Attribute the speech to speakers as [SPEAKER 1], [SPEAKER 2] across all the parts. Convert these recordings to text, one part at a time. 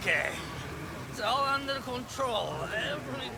[SPEAKER 1] Okay. It's all under control. Everything.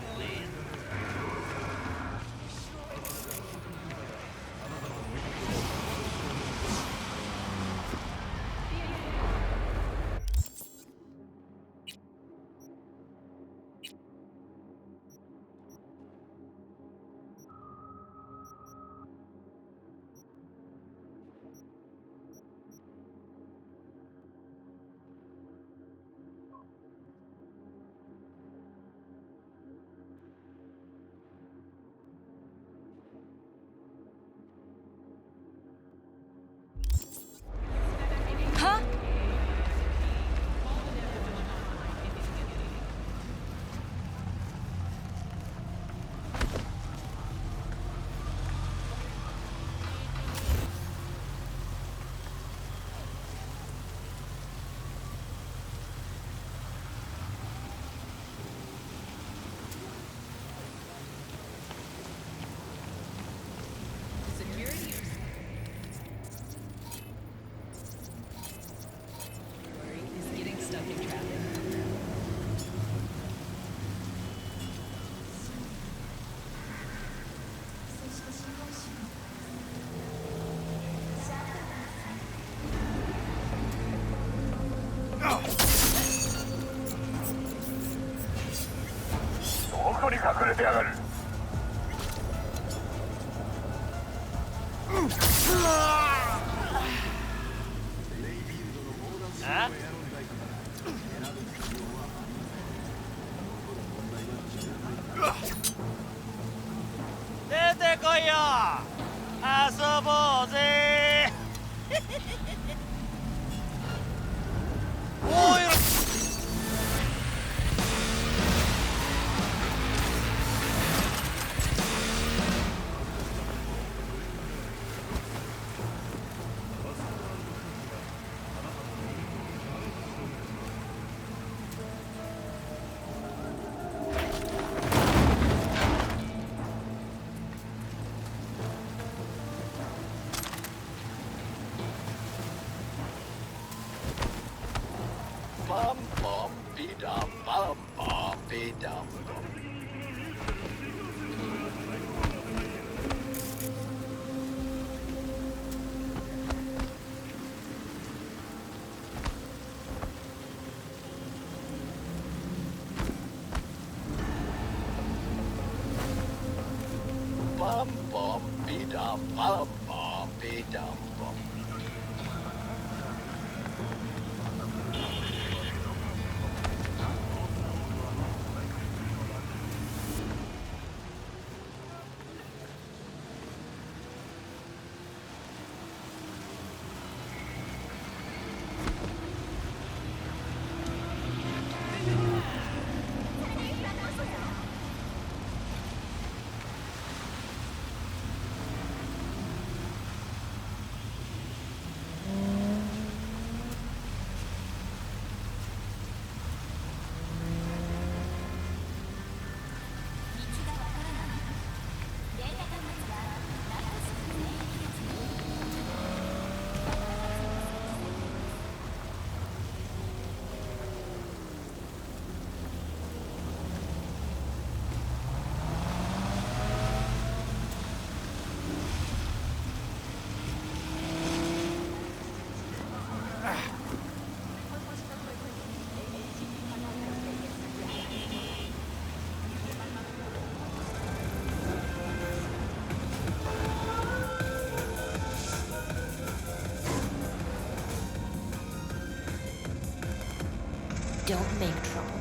[SPEAKER 2] Don't make trouble.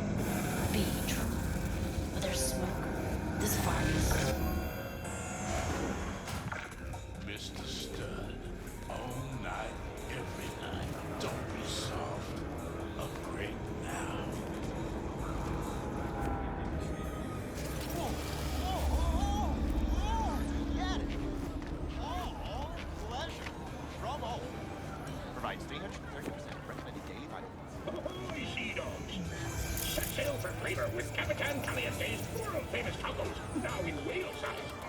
[SPEAKER 2] Be trouble. Where there's smoke, there's fire.
[SPEAKER 3] Mr. Stud, all night, every night. Don't be soft. Upgrade now.
[SPEAKER 4] Pleasure. Promo. Provides 330% recommended daily vitamins.
[SPEAKER 5] Ahoy, sea dogs! Set sail for flavor with Capitan Caliente's world-famous tacos, now in whale size.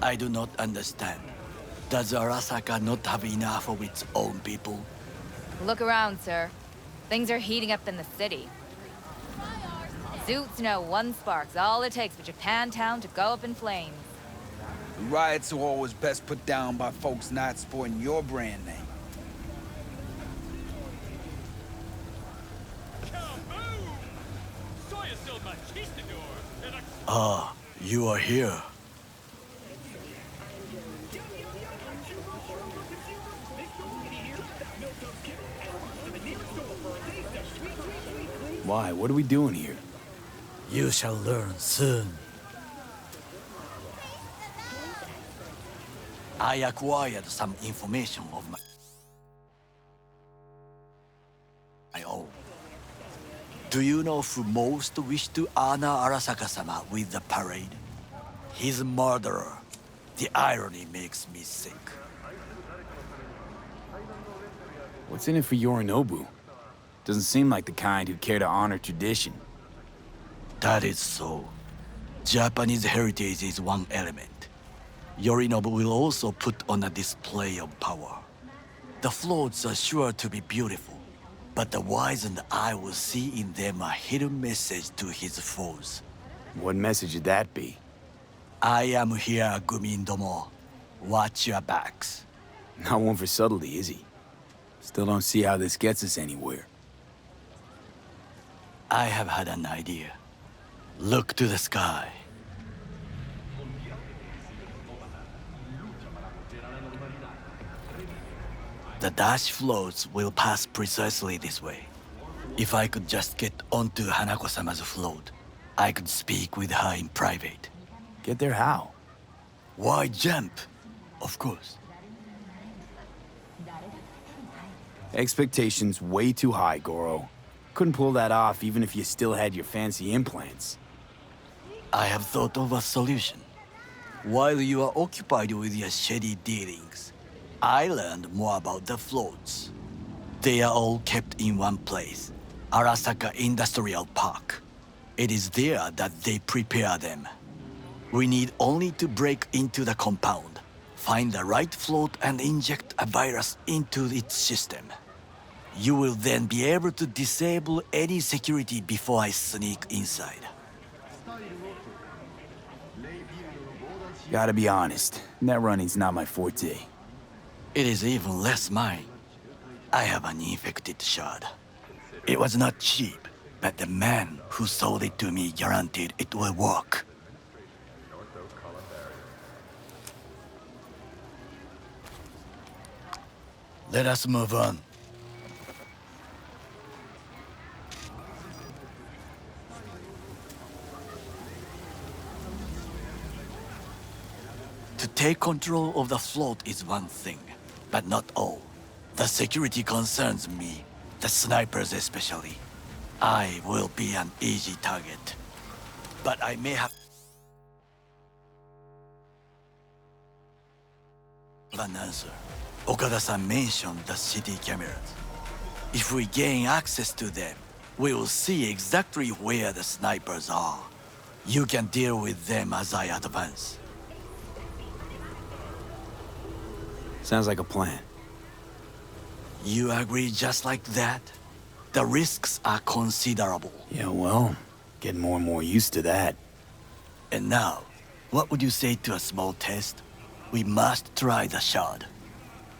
[SPEAKER 1] I do not understand. Does Arasaka not have enough of its own people?
[SPEAKER 6] Look around, sir. Things are heating up in the city. Zoots know one spark's all it takes for Japantown to go up in flames.
[SPEAKER 7] Riots are always best put down by folks not sporting your brand name.
[SPEAKER 1] Ah, you are here.
[SPEAKER 8] Why? What are we doing here?
[SPEAKER 1] You shall learn soon. I acquired some information of my own. Do you know who most wished to honor Arasaka-sama with the parade? His murderer. The irony makes me sick.
[SPEAKER 8] What's in it for Yorinobu? Doesn't seem like the kind who'd care to honor tradition.
[SPEAKER 1] That is so. Japanese heritage is one element. Yorinobu will also put on a display of power. The floats are sure to be beautiful, but the wizened eye will see in them a hidden message to his foes.
[SPEAKER 8] What message would that be?
[SPEAKER 1] I am here, Gumindomo. Watch your backs.
[SPEAKER 8] Not one for subtlety, is he? Still don't see how this gets us anywhere.
[SPEAKER 1] I have had an idea. Look to the sky. The dash floats will pass precisely this way. If I could just get onto Hanako-sama's float, I could speak with her in private.
[SPEAKER 8] Get there how?
[SPEAKER 1] Why jump? Of course.
[SPEAKER 8] Expectations way too high, Goro. Couldn't pull that off even if you still had your fancy implants.
[SPEAKER 1] I have thought of a solution. While you are occupied with your shady dealings, I learned more about the floats. They are all kept in one place, Arasaka Industrial Park. It is there that they prepare them. We need only to break into the compound, find the right float and inject a virus into its system. You will then be able to disable any security before I sneak inside.
[SPEAKER 8] Gotta be honest, net running's not my forte.
[SPEAKER 1] It is even less mine. I have an infected shard. It was not cheap, but the man who sold it to me guaranteed it will work. Let us move on. To take control of the float is one thing, but not all. The security concerns me, the snipers especially. I will be an easy target. But I may have an answer. Okada-san mentioned the city cameras. If we gain access to them, we will see exactly where the snipers are. You can deal with them as I advance.
[SPEAKER 8] Sounds like a plan.
[SPEAKER 1] You agree just like that? The risks are considerable.
[SPEAKER 8] Yeah, well, getting more and more used to that.
[SPEAKER 1] And now, what would you say to a small test? We must try the shard.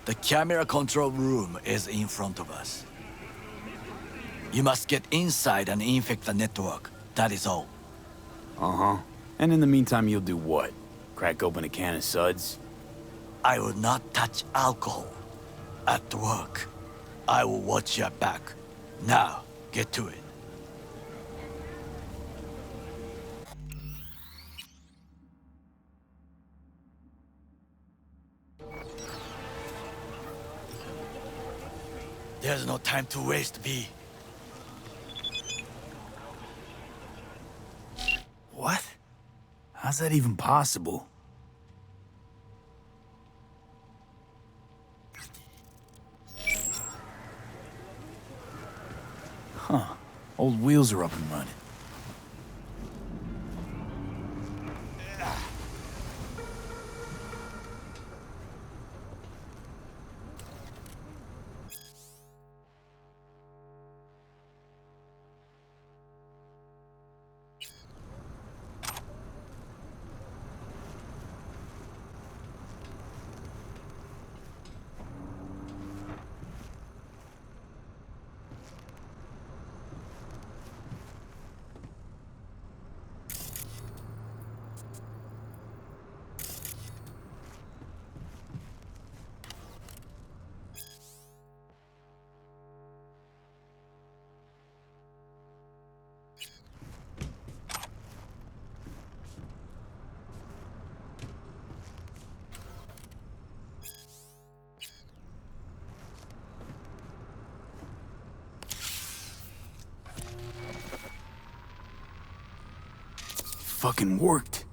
[SPEAKER 1] The camera control room is in front of us. You must get inside and infect the network. That is all.
[SPEAKER 8] Uh-huh. And in the meantime, you'll do what? Crack open a can of suds?
[SPEAKER 1] I will not touch alcohol. At work, I will watch your back. Now, get to it. There's no time to waste, V.
[SPEAKER 8] What? How's that even possible? Huh. Old wheels are up and running. fucking worked.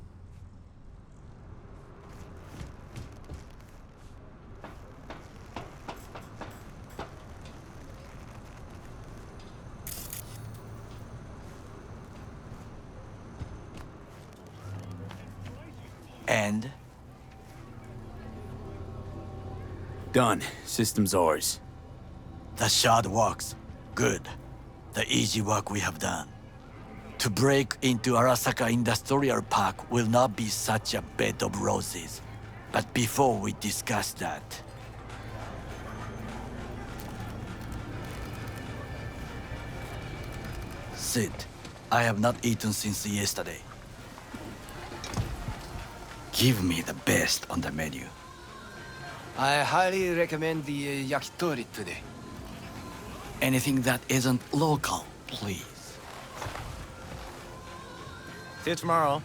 [SPEAKER 1] And
[SPEAKER 8] Done. System's ours.
[SPEAKER 1] the shard works. Good. The easy work we have done. To break into Arasaka Industrial Park will not be such a bed of roses. But before we discuss that, sit. I have not eaten since yesterday. Give me the best on the menu.
[SPEAKER 9] I highly recommend the yakitori today.
[SPEAKER 1] Anything that isn't local, please.
[SPEAKER 4] See you tomorrow.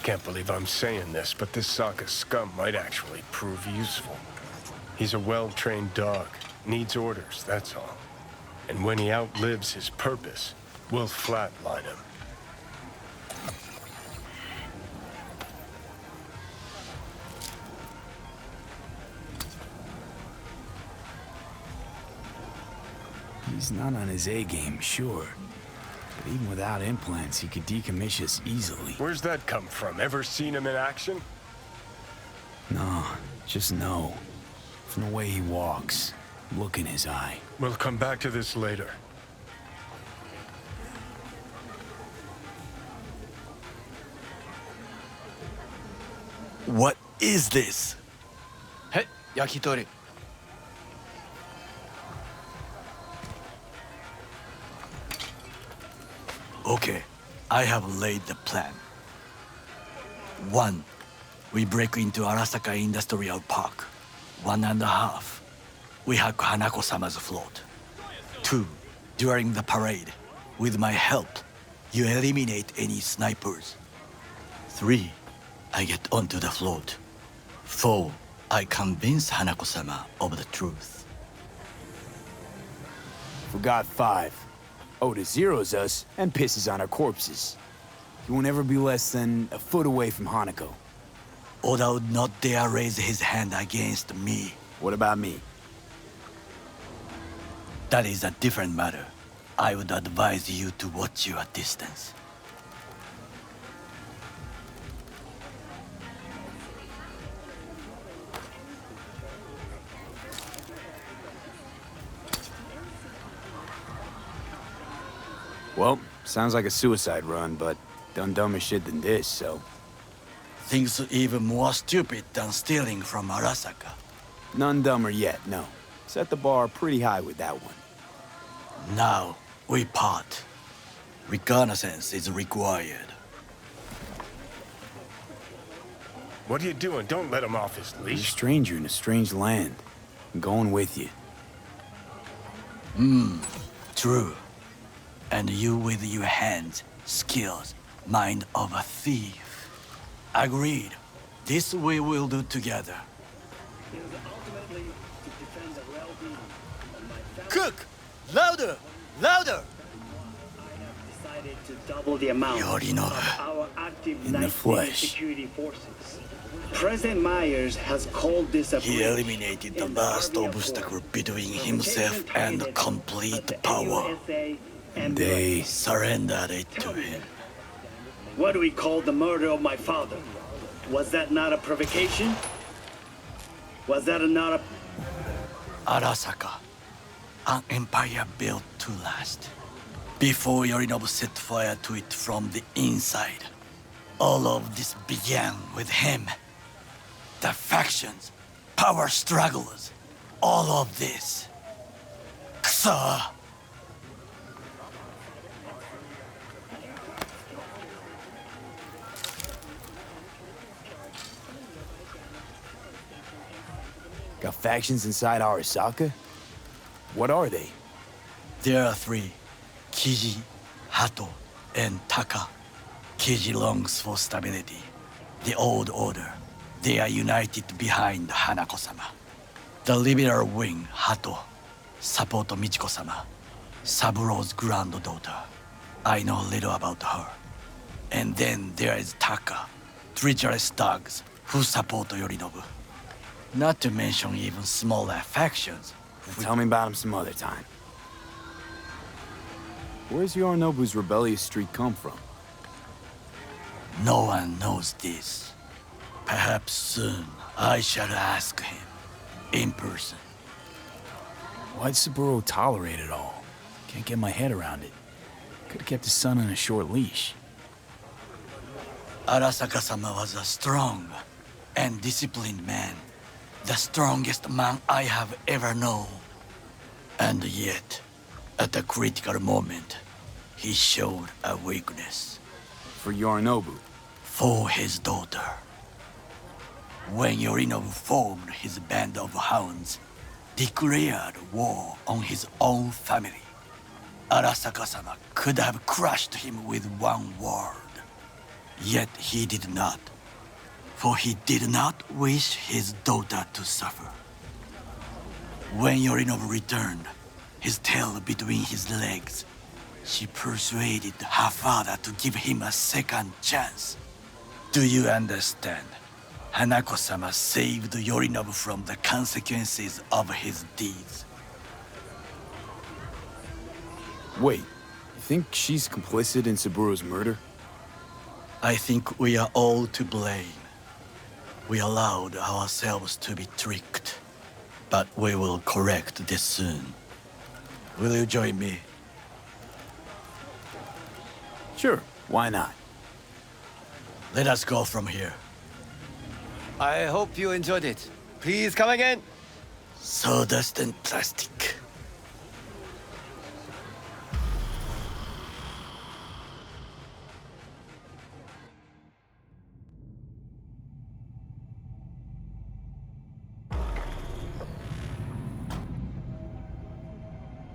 [SPEAKER 10] Can't believe I'm saying this, but this Sokka scum might actually prove useful. He's a well-trained dog. Needs orders, that's all. And when he outlives his purpose, we'll flatline him.
[SPEAKER 8] He's not on his A game, sure. But even without implants, he could decommission us easily.
[SPEAKER 10] Where's that come from? Ever seen him in action?
[SPEAKER 8] No, just no. From the way he walks, look in his eye.
[SPEAKER 10] We'll come back to this later.
[SPEAKER 1] What is this?
[SPEAKER 9] Hey, yakitori.
[SPEAKER 1] Okay, I have laid the plan. 1. We break into Arasaka Industrial Park. 1.5. We hack Hanako-sama's float. 2. During the parade, with my help, you eliminate any snipers. 3. I get onto the float. 4. I convince Hanako-sama of the truth.
[SPEAKER 8] Forgot 5. Oda zeros us and pisses on our corpses. He won't ever be less than a foot away from Hanako.
[SPEAKER 1] Oda would not dare raise his hand against me.
[SPEAKER 8] What about me?
[SPEAKER 1] That is a different matter. I would advise you to watch your distance.
[SPEAKER 8] Well, sounds like a suicide run, but done dumber shit than this, so...
[SPEAKER 1] Things even more stupid than stealing from Arasaka.
[SPEAKER 8] None dumber yet, no. Set the bar pretty high with that one.
[SPEAKER 1] Now, we part. Reconnaissance is required.
[SPEAKER 10] What are you doing? Don't let him off his
[SPEAKER 8] You're a
[SPEAKER 10] leash.
[SPEAKER 8] stranger in a strange land. I'm going with you.
[SPEAKER 1] True. And you with your hands, skills, mind of a thief. Agreed. This we will do together. Cook! Louder! Louder!
[SPEAKER 5] Decided to double the amount
[SPEAKER 1] Yorinobu.
[SPEAKER 5] of our active
[SPEAKER 8] In the
[SPEAKER 5] night
[SPEAKER 8] flesh.
[SPEAKER 5] security forces. President Myers has called this a
[SPEAKER 1] He
[SPEAKER 5] breach
[SPEAKER 1] eliminated the
[SPEAKER 5] in
[SPEAKER 1] last
[SPEAKER 5] Army
[SPEAKER 1] obstacle
[SPEAKER 5] Accord.
[SPEAKER 1] between himself and complete power.
[SPEAKER 5] And
[SPEAKER 8] They...
[SPEAKER 1] Surrendered it to him.
[SPEAKER 5] what do we call the murder of my father? Was that not a provocation? Was that not a...
[SPEAKER 1] Arasaka, an empire built to last. Before Yorinobu set fire to it from the inside, all of this began with him. The factions, power struggles, all of this. Kusa!
[SPEAKER 8] Got factions inside Arasaka? What are they?
[SPEAKER 1] There are 3. Kiji, Hato, and Taka. Kiji longs for stability. The old order. They are united behind Hanako-sama. The liberal wing, Hato, Sapoto Michiko-sama, Saburo's granddaughter. I know little about her. And then there is Taka, treacherous thugs who support Yorinobu. Not to mention even smaller factions.
[SPEAKER 8] Tell me about him some other time. Where's Yorinobu's rebellious streak come from?
[SPEAKER 1] No one knows this. Perhaps soon I shall ask him in person.
[SPEAKER 8] Why'd Saburo tolerate it all? Can't get my head around it. Could've kept his son on a short leash.
[SPEAKER 1] Arasaka-sama was a strong and disciplined man. The strongest man I have ever known. And yet, at a critical moment, he showed a weakness.
[SPEAKER 8] For Yorinobu?
[SPEAKER 1] For his daughter. When Yorinobu formed his band of hounds, declared war on his own family, Arasaka-sama could have crushed him with one word. Yet he did not, for he did not wish his daughter to suffer. When Yorinobu returned, his tail between his legs, she persuaded her father to give him a second chance. Do you understand? Hanako-sama saved Yorinobu from the consequences of his deeds.
[SPEAKER 8] Wait, you think she's complicit in Saburo's murder?
[SPEAKER 1] I think we are all to blame. We allowed ourselves to be tricked. But we will correct this soon. Will you join me?
[SPEAKER 8] Sure, why not?
[SPEAKER 1] Let us go from here.
[SPEAKER 9] I hope you enjoyed it. Please come again.
[SPEAKER 1] Sawdust and plastic.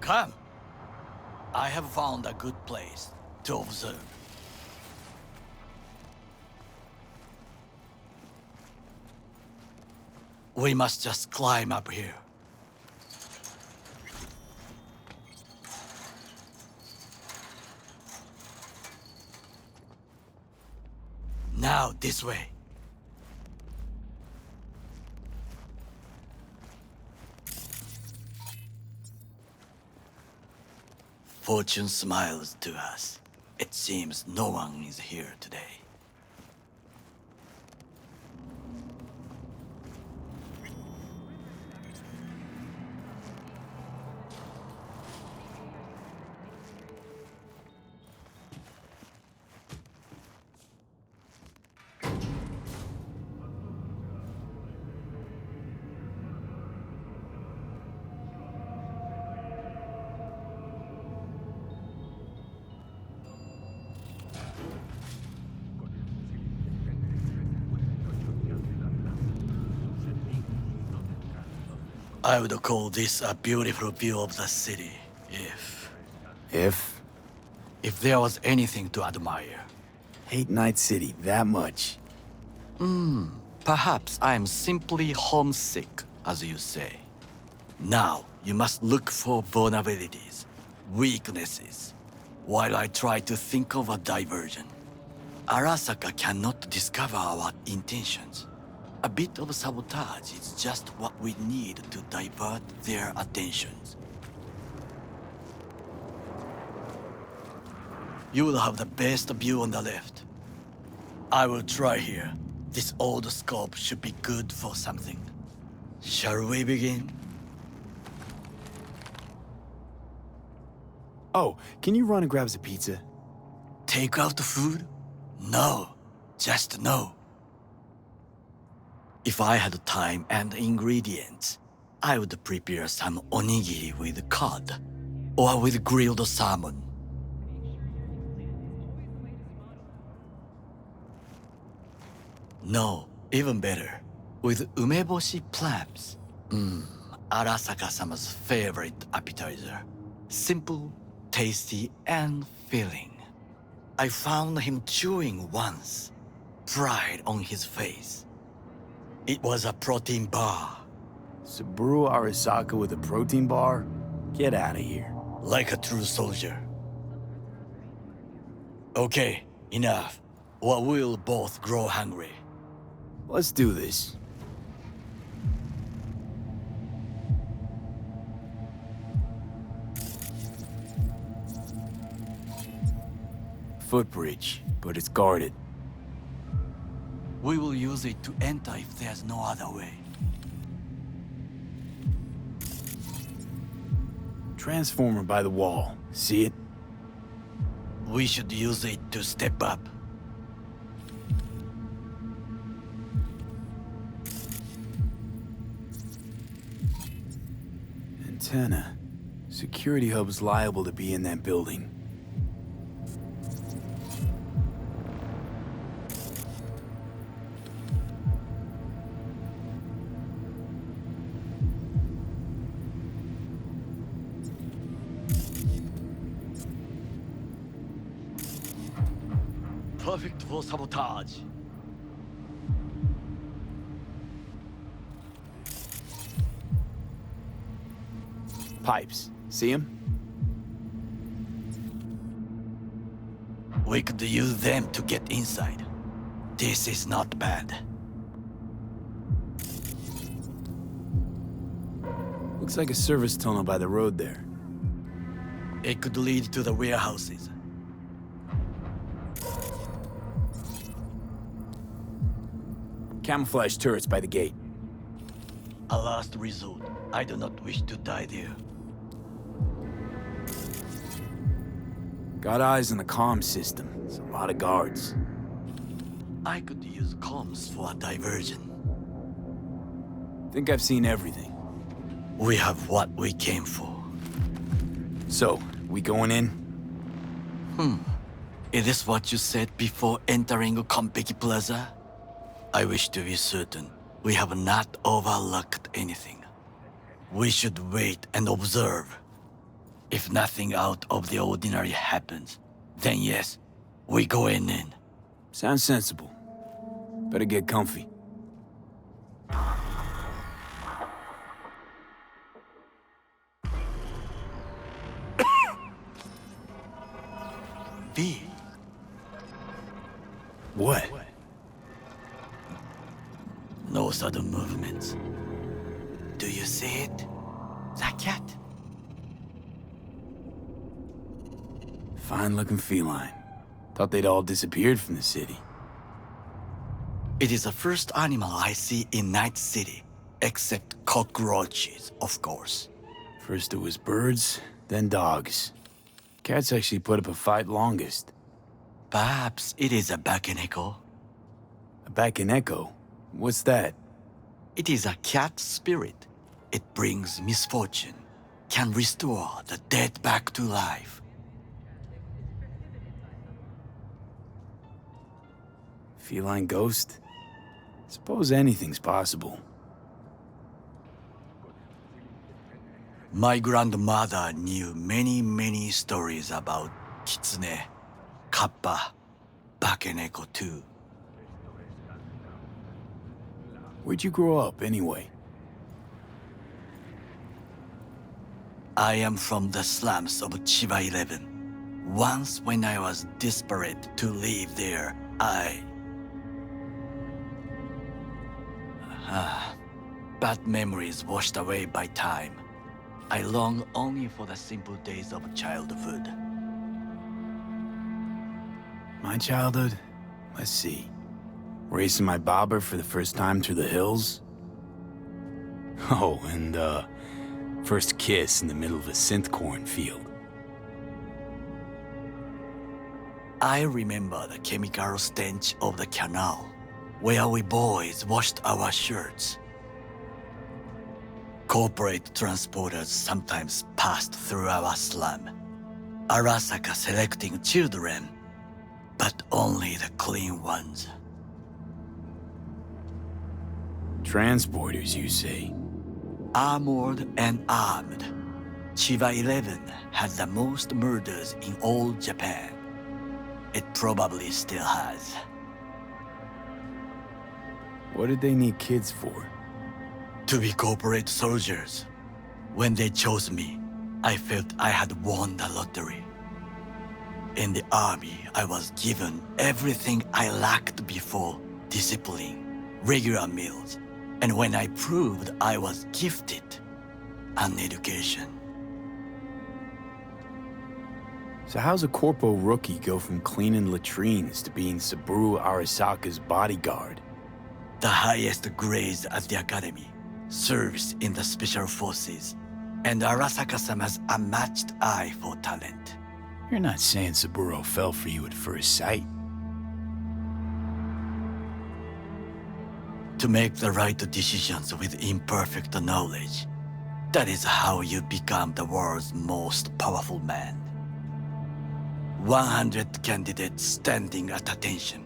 [SPEAKER 1] Come. I have found a good place to observe. We must just climb up here. Now, this way. Fortune smiles to us. It seems no one is here today. I would call this a beautiful view of the city,
[SPEAKER 8] If?
[SPEAKER 1] if there was anything to admire.
[SPEAKER 8] Hate Night City that much.
[SPEAKER 1] Perhaps I am simply homesick, as you say. Now, you must look for vulnerabilities, weaknesses, while I try to think of a diversion. Arasaka cannot discover our intentions. A bit of sabotage is just what we need to divert their attentions. You will have the best view on the left. I will try here. This old scope should be good for something. Shall we begin?
[SPEAKER 8] Oh, can you run and grab us a pizza?
[SPEAKER 1] Take out the food? No, just no. If I had time and ingredients, I would prepare some onigiri with cod, or with grilled salmon. No, even better, with umeboshi clams. Arasaka-sama's favorite appetizer. Simple, tasty, and filling. I found him chewing once, pride on his face. It was a protein bar.
[SPEAKER 8] Saburo Arasaka with a protein bar? Get out of here.
[SPEAKER 1] Like a true soldier. Okay, enough. Or we'll both grow hungry.
[SPEAKER 8] Let's do this. Footbridge, but it's guarded.
[SPEAKER 1] We will use it to enter if there's no other way.
[SPEAKER 8] Transformer by the wall. See it?
[SPEAKER 1] We should use it to step up.
[SPEAKER 8] Antenna. Security hub's liable to be in that building.
[SPEAKER 1] Perfect for sabotage.
[SPEAKER 8] Pipes. See them?
[SPEAKER 1] We could use them to get inside. This is not bad.
[SPEAKER 8] Looks like a service tunnel by the road there.
[SPEAKER 1] It could lead to the warehouses.
[SPEAKER 8] Camouflage turrets by the gate.
[SPEAKER 1] A last resort. I do not wish to die there.
[SPEAKER 8] Got eyes on the comm system. It's a lot of guards.
[SPEAKER 1] I could use comms for a diversion.
[SPEAKER 8] Think I've seen everything.
[SPEAKER 1] We have what we came for.
[SPEAKER 8] So, we going in?
[SPEAKER 1] Is this what you said before entering Konpeki Plaza? I wish to be certain we have not overlooked anything. We should wait and observe. If nothing out of the ordinary happens, then yes, we go in.
[SPEAKER 8] Sounds sensible. Better get comfy.
[SPEAKER 1] V.
[SPEAKER 8] What?
[SPEAKER 1] No sudden movements. Do you see it? The cat.
[SPEAKER 8] Fine-looking feline. Thought they'd all disappeared from the city.
[SPEAKER 1] It is the first animal I see in Night City, except cockroaches, of course.
[SPEAKER 8] First it was birds, then dogs. Cats actually put up a fight longest.
[SPEAKER 1] Perhaps it is a bakeneko.
[SPEAKER 8] A bakeneko? What's that?
[SPEAKER 1] It is a cat spirit. It brings misfortune, can restore the dead back to life.
[SPEAKER 8] Feline ghost? Suppose anything's possible.
[SPEAKER 1] My grandmother knew many stories about kitsune, kappa, bakeneko too.
[SPEAKER 8] Where'd you grow up, anyway?
[SPEAKER 1] I am from the slums of Chiba 11. Once when I was desperate to live there, bad memories washed away by time. I long only for the simple days of childhood.
[SPEAKER 8] My childhood? Let's see. Racing my bobber for the first time through the hills? Oh, and, first kiss in the middle of a synth cornfield.
[SPEAKER 1] I remember the chemical stench of the canal, where we boys washed our shirts. Corporate transporters sometimes passed through our slum, Arasaka selecting children, but only the clean ones.
[SPEAKER 8] Transporters, you say?
[SPEAKER 1] Armored and armed, Chiba 11 had the most murders in all Japan. It probably still has.
[SPEAKER 8] What did they need kids for?
[SPEAKER 1] To be corporate soldiers. When they chose me, I felt I had won the lottery. In the army, I was given everything I lacked before: discipline, regular meals, and when I proved I was gifted, an education.
[SPEAKER 8] So how's a corpo rookie go from cleaning latrines to being Saburo Arasaka's bodyguard?
[SPEAKER 1] The highest grades at the academy, service in the special forces, and Arasaka-sama's unmatched eye for talent.
[SPEAKER 8] You're not saying Saburo fell for you at first sight.
[SPEAKER 1] To make the right decisions with imperfect knowledge, that is how you become the world's most powerful man. 100 candidates standing at attention,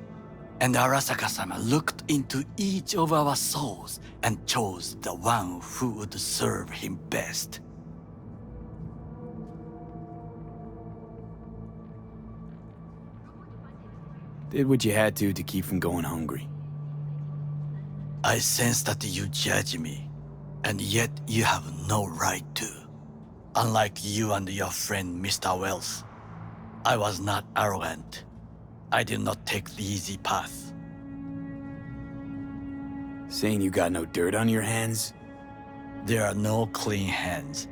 [SPEAKER 1] and Arasaka-sama looked into each of our souls and chose the one who would serve him best.
[SPEAKER 8] Did what you had to keep from going hungry.
[SPEAKER 1] I sense that you judge me, and yet you have no right to. Unlike you and your friend Mr. Wells, I was not arrogant. I did not take the easy path.
[SPEAKER 8] Saying you got no dirt on your hands?
[SPEAKER 1] There are no clean hands,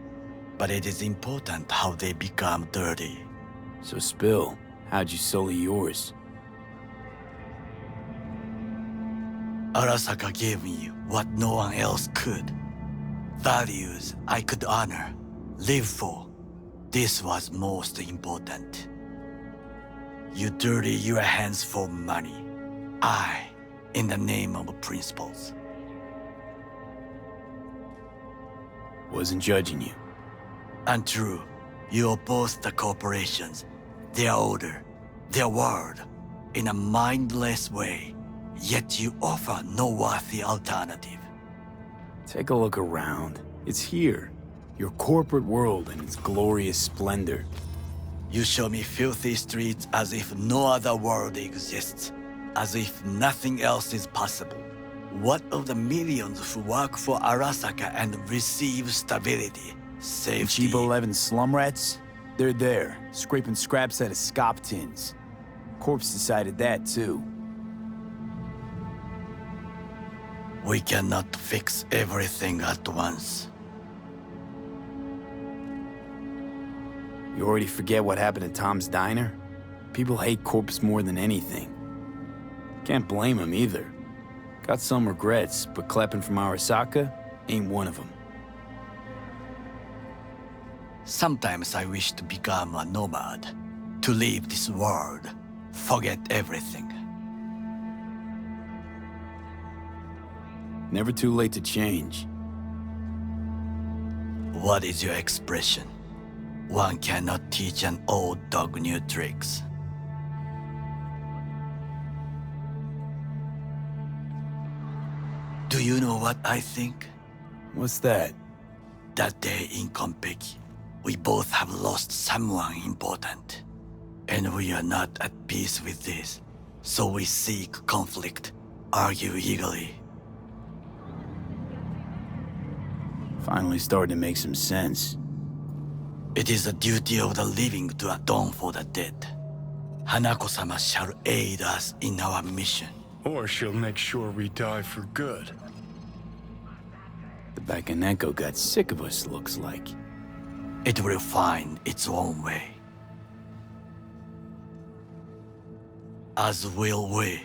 [SPEAKER 1] but it is important how they become dirty.
[SPEAKER 8] So spill, how'd you sully yours?
[SPEAKER 1] Arasaka gave me what no one else could. Values I could honor, live for. This was most important. You dirty your hands for money. I, in the name of principles.
[SPEAKER 8] Wasn't judging you.
[SPEAKER 1] Untrue. You oppose the corporations, their order, their word, in a mindless way. Yet you offer no worthy alternative.
[SPEAKER 8] Take a look around. It's here. Your corporate world in its glorious splendor.
[SPEAKER 1] You show me filthy streets as if no other world exists, as if nothing else is possible. What of the millions who work for Arasaka and receive stability, safety?
[SPEAKER 8] Chiba 11 slum rats? They're there, scraping scraps out of scop tins. Corpse decided that too.
[SPEAKER 1] We cannot fix everything at once.
[SPEAKER 8] You already forget what happened at Tom's Diner? People hate Corpse more than anything. Can't blame him either. Got some regrets, but clapping from Arasaka ain't one of them.
[SPEAKER 1] Sometimes I wish to become a nomad, to leave this world, forget everything.
[SPEAKER 8] Never too late to change.
[SPEAKER 1] What is your expression? One cannot teach an old dog new tricks. Do you know what I think?
[SPEAKER 8] What's that?
[SPEAKER 1] That day in Konpeki, we both have lost someone important. And we are not at peace with this. So we seek conflict, argue eagerly.
[SPEAKER 8] Finally starting to make some sense.
[SPEAKER 1] It is the duty of the living to atone for the dead. Hanako-sama shall aid us in our mission.
[SPEAKER 10] Or she'll make sure we die for good.
[SPEAKER 8] The Bakaneko got sick of us, looks like.
[SPEAKER 1] It will find its own way. As will we.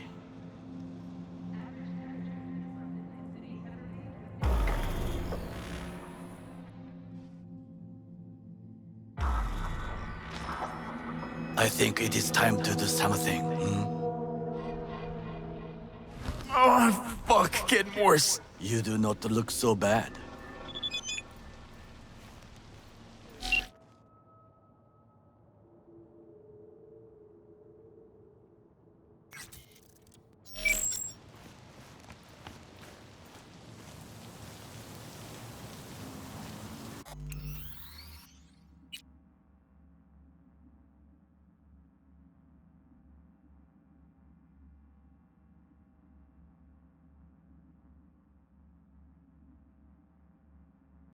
[SPEAKER 1] I think it is time to do something,
[SPEAKER 8] Oh, fuck, getting worse.
[SPEAKER 1] You do not look so bad.